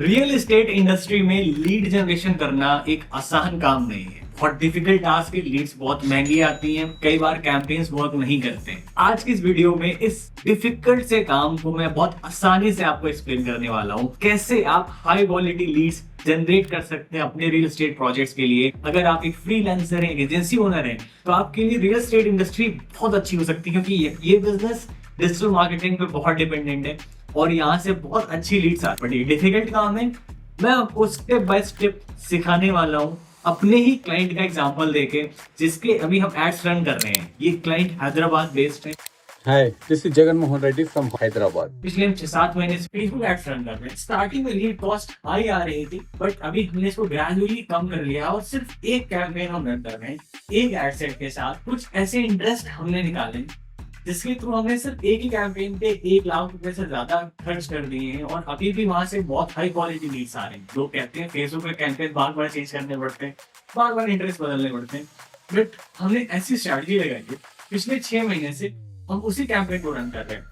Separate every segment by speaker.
Speaker 1: Real estate industry में lead generation करना एक आसान काम नहीं है। बहुत डिफिकल्ट टास्क है। लीड्स बहुत महंगी आती हैं, कई बार कैंपेन्स वर्क नहीं करते। आज की इस वीडियो में इस डिफिकल्ट से काम को मैं बहुत आसानी से आपको एक्सप्लेन करने वाला हूँ, कैसे आप हाई क्वालिटी लीड्स जनरेट कर सकते हैं अपने रियल एस्टेट प्रोजेक्ट्स के लिए। अगर आप एक फ्रीलांसर हैं, एजेंसी ओनर हैं, तो आपके लिए रियल एस्टेट इंडस्ट्री बहुत अच्छी हो सकती है, क्योंकि ये बिजनेस डिजिटल मार्केटिंग पे बहुत डिपेंडेंट है और यहाँ से बहुत अच्छी लीड्स आती है। बट ये डिफिकल्ट काम है। मैं आपको स्टेप बाय स्टेप सिखाने वाला हूँ अपने ही क्लाइंट का एग्जांपल देके, जिसके अभी हम एड्स रन कर रहे हैं। ये क्लाइंट हैदराबाद बेस्ड है।
Speaker 2: Hi, this is Jagan Mohan Reddy from Hyderabad.
Speaker 1: पिछले हम 6-7 महीने से फेसबुक एड्स रन कर रहे हैं। स्टार्टिंग में लीड कॉस्ट हाई आ रही थी, बट अभी हमने इसको ग्रेजुअली कम कर लिया और सिर्फ एक कैंपेन हम रन कर रहे हैं। एक एड सेट के साथ कुछ ऐसे इंटरेस्ट हमने निकाले जिसके थ्रू हमने सिर्फ एक ही कैंपेन पे 1 लाख रुपए से ज्यादा खर्च कर दिए हैं और अभी भी वहां से बहुत हाई क्वालिटी लीड्स आ रहे हैं। लोग कहते हैं फेसबुक पे कैंपेन बार बार चेंज करने पड़ते हैं, बार बार इंटरेस्ट बदलने पड़ते हैं, बट हमने ऐसी स्ट्रैटेजी लगाई है। पिछले 6 महीने से हम उसी कैंपेन को रन कर रहे हैं।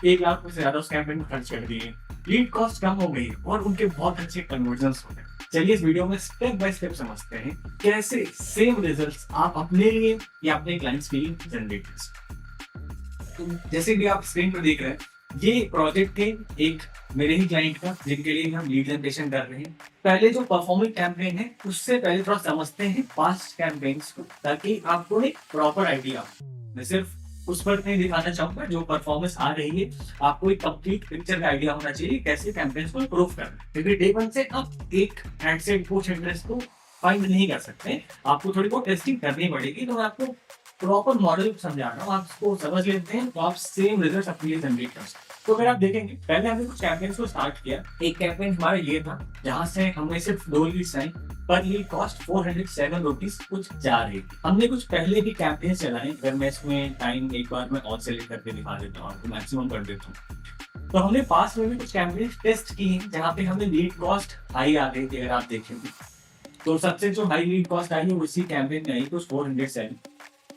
Speaker 1: 1 लाख रुपए से ज्यादा उस कैंपेन में खर्च कर दिए, लीड कॉस्ट कम हो गई और उनके बहुत अच्छे कन्वर्जन्स हो गए। चलिए इस वीडियो में स्टेप बाय स्टेप समझते हैं कैसे सेम रिजल्ट्स आप अपने लिए या अपने क्लाइंट्स के लिए जनरेट कर सकते हैं। तो जैसे कि आप स्क्रीन पर देख रहे हैं, ये प्रोजेक्ट थे एक मेरे ही क्लाइंट का, जिनके लिए हम लीड जनरेशन कर रहे हैं। पहले जो परफॉर्मिंग कैंपेन है उससे पहले थोड़ा समझते हैं पास्ट कैंपेन्स को, ताकि आपको एक प्रॉपर आइडिया हो। मैं सिर्फ उस पर नहीं दिखाना चाहूंगा जो परफॉर्मेंस आ रही है, आपको एक कंप्लीट पिक्चर का आइडिया होना चाहिए कैसे कैंपेन्स को इम्प्रूव करना है। क्योंकि डे वन से आप एक एड सेट कुछ इंटरेस्ट को फाइंड नहीं कर सकते, आपको थोड़ी बहुत टेस्टिंग करनी पड़ेगी। तो मैं आपको प्रॉपर मॉडल समझा रहा हूँ, आप इसको समझ लेते हैं तो आप सेम रिजल्ट अपने लिए जनरेट कर सकते हैं। तो अगर आप देखेंगे, पहले हमने कुछ कैंपेन्स को स्टार्ट किया। एक कैंपेन हमारा ये था जहां से हमने सिर्फ 2 लीड्स आई, पर लीड कॉस्ट 407 रुपीज कुछ जा रही थी। हमने कुछ पहले भी कैंपेन चलाए। अगर मैं इसमें टाइम एक बार मैं और सेलेक्ट करके दिखा देता हूँ, आपको मैक्सिमम कर देता हूँ। तो हमने पास में भी कुछ कैंपेन टेस्ट की जहाँ पे हमें लीड कॉस्ट हाई आ रही थी। अगर आप देखेंगे तो सबसे जो हाई लीड कॉस्ट आई है उसी कैंपेन में आई, तो 407।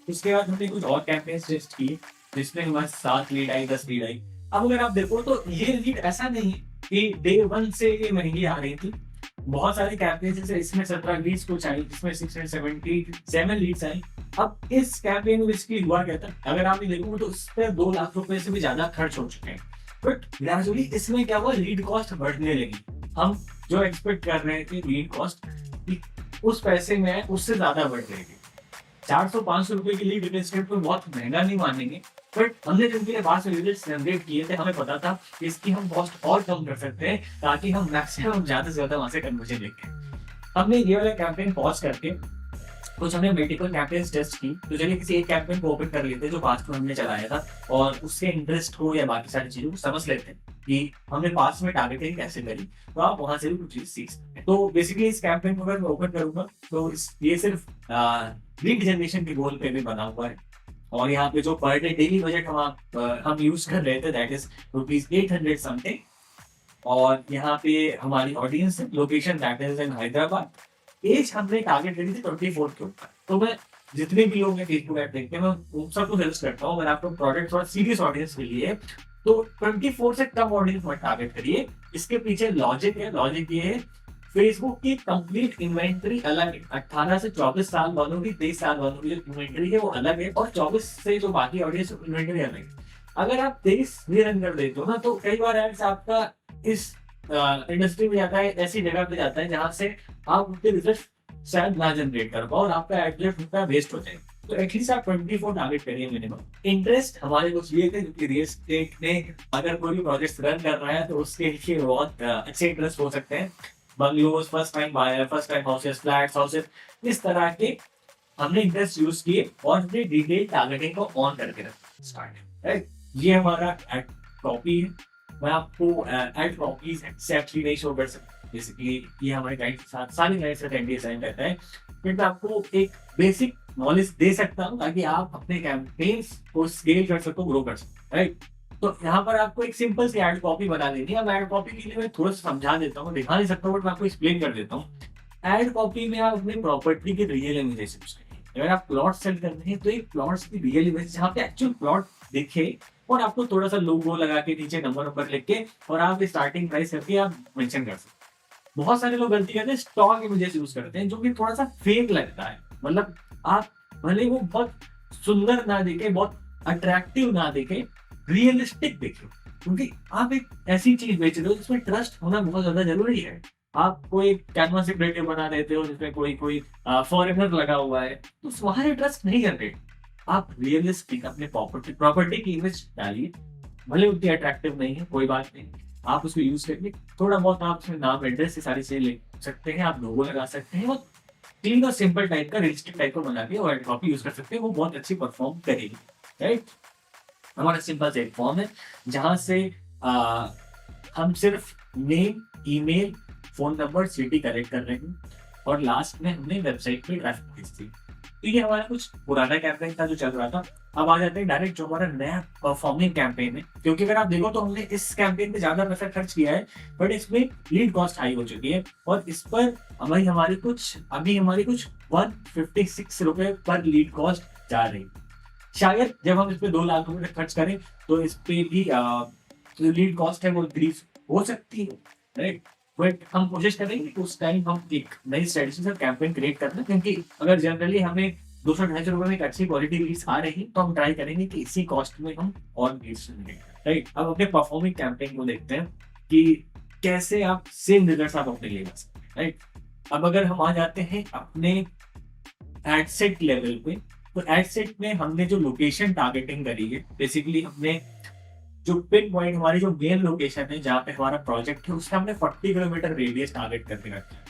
Speaker 1: उसके बाद हमने कुछ और कैंपेन टेस्ट किए जिसमें हमारे 7 लीड आई, 10 लीड आई। अब अगर आप देखो तो ये लीड ऐसा नहीं है कि डे वन से ये महंगी आ रही थी। बहुत सारे कैंपेन जैसे इसमें 17 लीड्स कुछ आई, जिसमें 677 लीड्स आई। अब इस कैंपेन में इसकी हुआ क्या था, अगर आप ये देखोगे तो इस पर 2 लाख रुपए से भी ज्यादा खर्च हो चुके हैं। बट ग्रेजुअली इसमें क्या हुआ, लीड कॉस्ट बढ़ने लगी। हम जो एक्सपेक्ट कर रहे थे लीड कॉस्ट उस पैसे में उससे ज्यादा बढ़ रही थी। 400-500 रुपए की लीड इन्वेस्टमेंट को बहुत महंगा नहीं मानेंगे, बट हमने जिनके बाद से रिजल्ट्स जनरेट किए थे, हमें पता था कि इसकी हम कॉस्ट और कम कर सकते हैं ताकि हम मैक्सिमम ज्यादा से ज्यादा वहां से कन्वर्जन लेके। हमने ये वाला कैंपेन पॉज करके कुछ हमने मल्टीपल कैंपेन्स टेस्ट की। तो चलिए किसी एक कैंपेन को ओपन कर लेते हैं जो पास्ट में हमने चलाया था और उसके इंटरेस्ट को या बाकी सारी चीजों को समझ लेते हैं कि हमने पास्ट में टारगेटिंग कैसे करी। तो आप वहां से भी कुछ चीज सीख सकते हैं। तो बेसिकली इस कैंपेन को अगर मैं ओपन करूंगा तो ये सिर्फ लीड जनरेशन के गोल पे भी बना हुआ है। और यहाँ पे जो पर डे डेली बजट हम यूज कर रहे थे दैट इज ₹800 समथिंग। और यहाँ पे हमारी audience location that is in Hyderabad. As हमने टारगेट करी थी 24 के ऊपर। तो मैं जितने भी लोग हैं फेसबुक ऐप देखते हैं, मैं उन सबको सजेस्ट करता हूँ, अगर आपको प्रोडक्ट थोड़ा सीरियस ऑडियंस के लिए तो 24 से कम ऑडियंस मत टारगेट करिए। इसके पीछे लॉजिक है। लॉजिक ये है, फेसबुक की कंप्लीट इन्वेंटरी अलग है। 18 से 24 साल वालों की, 23 साल वालों की जो इन्वेंटरी है वो अलग है, और 24 से जो बाकी ऑडियंस इन्वेंटरी अलग है। अगर आप 23 भी रन कर देते हो ना, तो कई बार एड्स आपका इस इंडस्ट्री में जाता है, ऐसी जगह पे जाता है जहां से आप उनके रिजल्ट शायद ना जनरेट कर पाओ और आपका एडजस्ट रुपया वेस्ट हो जाए। तो एटलीस्ट आप 24 टारगेट करिए मिनिमम। इंटरेस्ट हमारे कुछ ये थे क्योंकि रियल एस्टेट में अगर कोई भी प्रोजेक्ट रन कर रहा है तो उसके लिए बहुत अच्छे इंटरेस्ट हो सकते हैं। Bungalows, first time buyer, first time houses, flats, houses, इस तरह के हमने इंटरेस्ट यूज किए और हमने डिटेल टारगेटिंग को ऑन करके रखा स्टार्ट। राइट, ये हमारा एड कॉपी है। मैं आपको एड कॉपीज एक्सेप्टली नहीं शो कर सकता। बेसिकली ये हमारे गाइड के साथ सारे गाइड से कैंडी डिजाइन रहता है, फिर मैं आपको एक बेसिक नॉलेज दे सकता हूँ ताकि आप अपने कैंपेन्स को स्केल कर सको, ग्रो कर सको। राइट, तो यहाँ पर आपको एक सिंपल सी एड कॉपी बना देनी है। अब एड कॉपी के लिए मैं थोड़ा सा समझा देता हूँ, दिखा नहीं सकता बट मैं आपको एक्सप्लेन कर देता हूँ। एड कॉपी में आप अपनी प्रॉपर्टी के रियल इमेज, अगर आप प्लॉट सेल करते हैं तो एक प्लॉट्स की रियल इमेज जहाँ पे एक्चुअल प्लॉट दिखे, और आपको थोड़ा सा लोगो लगा के नीचे नंबर लिख के और आप स्टार्टिंग प्राइस करके आप मेंशन कर सकते बहुत सारे लोग गलती करते हैं, स्टॉक इमेजेस यूज करते हैं जो कि थोड़ा सा फेक लगता है। मतलब आप भले ही वो बहुत सुंदर ना दिखे, बहुत अट्रैक्टिव ना दिखे, रियलिस्टिक दिखे, क्योंकि आप एक ऐसी चीज बेच रहे हो जिसमें ट्रस्ट होना बहुत ज्यादा जरूरी है। आप कोई कैनवासिक वीडियो बना देते हो जिसमें कोई कोई फॉरेनर लगा हुआ है, तो वहां ट्रस्ट नहीं करते। आप रियलिस्टिक अपने प्रॉपर्टी प्रॉपर्टी की इमेज डालिए, भले उतनी अट्रैक्टिव नहीं है, कोई बात नहीं, आप उसको यूज करके थोड़ा बहुत आप उसमें नाम एड्रेस ये सारी चीजें ले सकते हैं, आप लोगो लगा सकते हैं, और क्लीन और सिंपल टाइप का रियलिस्टिक टाइप का बना के और कॉपी यूज कर सकते हैं, वो बहुत अच्छी परफॉर्म करेगी। राइट, हमारा सिंपल से एक फॉर्म है जहां से आ, हम सिर्फ name, email, phone number, city correct कर रहे हैं, और लास्ट में हमने वेबसाइट पे ट्रैफिक भेज दी। तो ये हमारा कुछ पुराना कैंपेन था जो चल रहा था। अब आ जाते हैं डायरेक्ट जो हमारा नया परफॉर्मिंग कैंपेन है, क्योंकि अगर आप देखो तो हमने इस कैंपेन पे ज्यादा पैसा खर्च किया है, बट इसमें लीड कॉस्ट हाई हो चुकी है, और इस पर हमारी कुछ 156 रुपए पर लीड कॉस्ट जा रही है। शायद जब हम इस पे 2 लाख रुपए खर्च करें तो इस पे भी जो लीड कॉस्ट है वो इंक्रीज हो सकती है। राइट, बट हम कोशिश करेंगे कि उस टाइम हम एक नई स्ट्रेटेजी से कैंपेन क्रिएट करना, क्योंकि अगर जनरली हमें 200-250 रुपए में एक अच्छी क्वालिटी लीड्स आ रही तो हम ट्राई करेंगे कि इसी कॉस्ट में हम और लीड्स लेंगे। राइट, अब अपने परफॉर्मिंग कैंपेन को देखते हैं कि कैसे आप सेम रिजल्ट आप अपने ले जा सकते हैं। राइट, अब अगर हम आ जाते हैं अपने एडसेट लेवल पे, तो एडसेट में हमने जो लोकेशन टारगेटिंग करी है, बेसिकली हमने जो पिन पॉइंट हमारी जो मेन लोकेशन है जहाँ पे हमारा प्रोजेक्ट है, उसका हमने 40 किलोमीटर रेडियस टारगेट करके रखा है।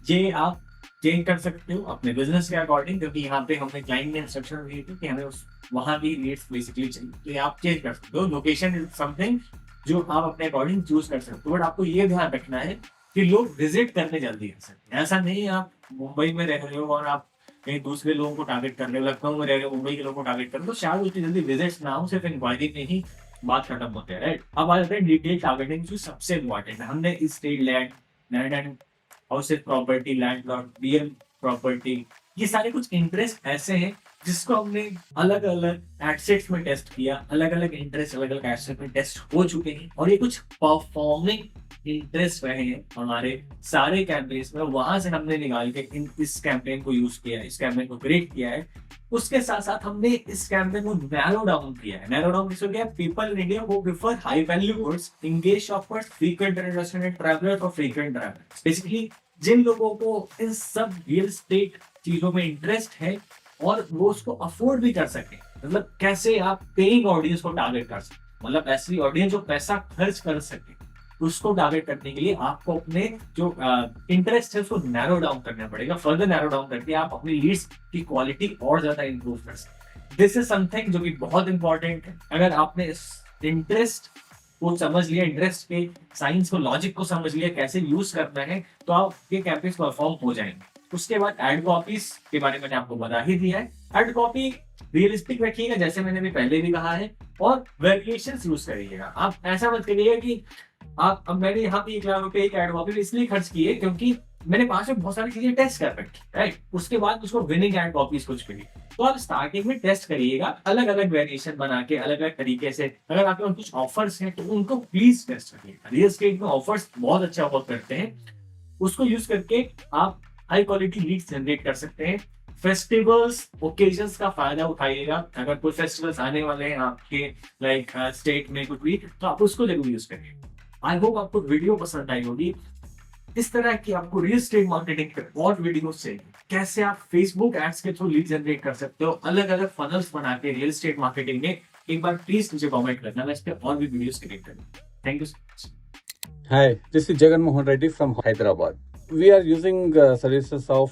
Speaker 1: ये आप चेंज कर सकते हो अपने बिजनेस के अकॉर्डिंग, क्योंकि यहाँ पे हमने क्लाइंट ने इंस्ट्रक्शन दी थी कि हमें उस वहाँ भी रेट्स बेसिकली चाहिए, तो ये आप चेंज कर सकते हो। लोकेशन इज समथिंग जो आप अपने अकॉर्डिंग चूज कर सकते हो, बट आपको ये ध्यान रखना है कि लोग विजिट करने जल्दी आ सकते हैं। ऐसा नहीं आप मुंबई में रह रहे हो और आप कहीं दूसरे लोगों को टारगेट कर रहे हो, लखनऊ में रह रहे हो, मुंबई के लोगों को टारगेट कर रहे हो, तो शायद उतनी जल्दी विजिट्स ना हो, सिर्फ इंक्वायरी में ही बात खत्म होती है। राइट, अब आ जाते हैं डिटेल टारगेटिंग जो सबसे इम्पोर्टेंट है। हमने state land, land and houses property, land plot, real property, ये सारे कुछ इंटरेस्ट ऐसे हैं जिसको हमने अलग अलग एसेट्स में टेस्ट किया, अलग अलग इंटरेस्ट अलग अलग एसेट में टेस्ट हो चुके हैं, और ये कुछ परफॉर्मिंग इंटरेस्ट रहे हैं हमारे सारे कैंपेन्स में। वहां से हमने निकाल के इस कैंपेन को यूज किया है, इस कैंपेन को क्रिएट किया है। उसके साथ साथ हमने इस कैंपेन को नैरो डाउन किया है। नैरो डाउन किसको किया? People in India who prefer high value goods, engage shoppers, frequent interested travellers और फ्रीक्वेंट ट्रैवलर्स। बेसिकली जिन लोगों को इन सब रियल एस्टेट चीजों में इंटरेस्ट है और वो उसको अफोर्ड भी कर सके, मतलब कैसे आप पेइंग ऑडियंस को टारगेट कर सकते, मतलब ऐसी ऑडियंस जो पैसा खर्च कर सके, उसको टारगेट करने के लिए आपको अपने जो इंटरेस्ट है उसको नैरो डाउन करना पड़ेगा। फर्दर नैरो डाउन करके आप अपनी लीड्स की क्वालिटी और ज्यादा इंप्रूव कर सकते। दिस इज समथिंग जो कि बहुत इंपॉर्टेंट है। अगर आपने इस इंटरेस्ट को समझ लिया, इंटरेस्ट के साइंस को, लॉजिक को समझ लिया, कैसे यूज करना है, तो आपके कैंपेन्स परफॉर्म हो जाएंगे। उसके बाद एड कॉपीज के बारे में मैंने आपको बता ही दिया है। एड कॉपी रियलिस्टिक रखिएगा जैसे मैंने भी पहले भी कहा है, और वेरिएशंस यूज करिएगा। आप ऐसा मत करिएगा कि आप, अब मैंने यहाँ पे 1 लाख रुपए एक एड कॉपी इसलिए खर्च किए क्योंकि मैंने पास में बहुत सारी चीजें टेस्ट कर रखी, राइट। उसके बाद उसको विनिंग एड कॉपीज कुछ मिली, तो आप स्टार्टिंग में टेस्ट करिएगा अलग अलग वेरिएशन बना के, अलग अलग तरीके से। अगर आपके पास कुछ ऑफर्स हैं तो उनको प्लीज टेस्ट करिएगा। रियल एस्टेट में ऑफर्स बहुत अच्छा वर्क करते हैं, उसको यूज करके आप हाई क्वालिटी लीड्स जनरेट कर सकते हैं। फेस्टिवल्स, ओकेजन्स का फायदा उठाइएगा। अगर कोई फेस्टिवल्स आने वाले हैं आपके लाइक स्टेट में कुछ भी, तो आप उसको जरूर यूज करिए। आई होप आपको वीडियो पसंद आई होगी। इस तरह की आपको रियल एस्टेट मार्केटिंग पे और वीडियोस चाहिए, कैसे आप फेसबुक एड्स के थ्रू लीड जनरेट कर सकते हो, अलग अलग फनल्स बना के रियल एस्टेट मार्केटिंग में, एक बार प्लीज मुझे कमेंट करना, मैं इस पे और भी वीडियोस क्रिएट करूंगा। Thank you so much.
Speaker 2: Hi, this is Jagan Mohan Reddy from Hyderabad. We are using services of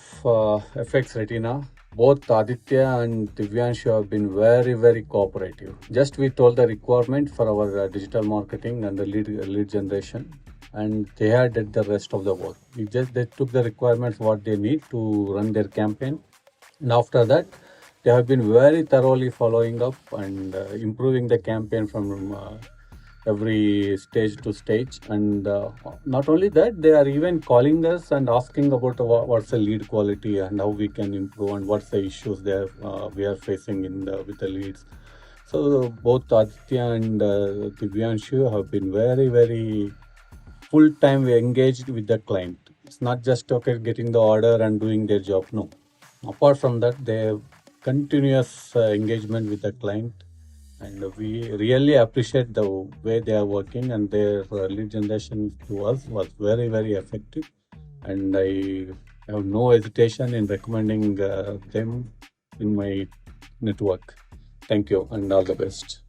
Speaker 2: FX Retina. Both Aditya and Divyanshu have been very, very cooperative. Just we told the requirement for our digital marketing and the lead generation, and they had did the rest of the work. They took the requirements what they need to run their campaign, and after that, they have been very thoroughly following up and improving the campaign from every stage to stage. And not only that, they are even calling us and asking about what's the lead quality and how we can improve and what's the issues there we are facing with the leads. So both Aditya and Divyanshu have been very, very full time engaged with the client. It's not just okay getting the order and doing their job. No. Apart from that, they have continuous engagement with the client, and we really appreciate the way they are working, and their lead generation to us was very, very effective. And I have no hesitation in recommending them in my network. Thank you and all the best.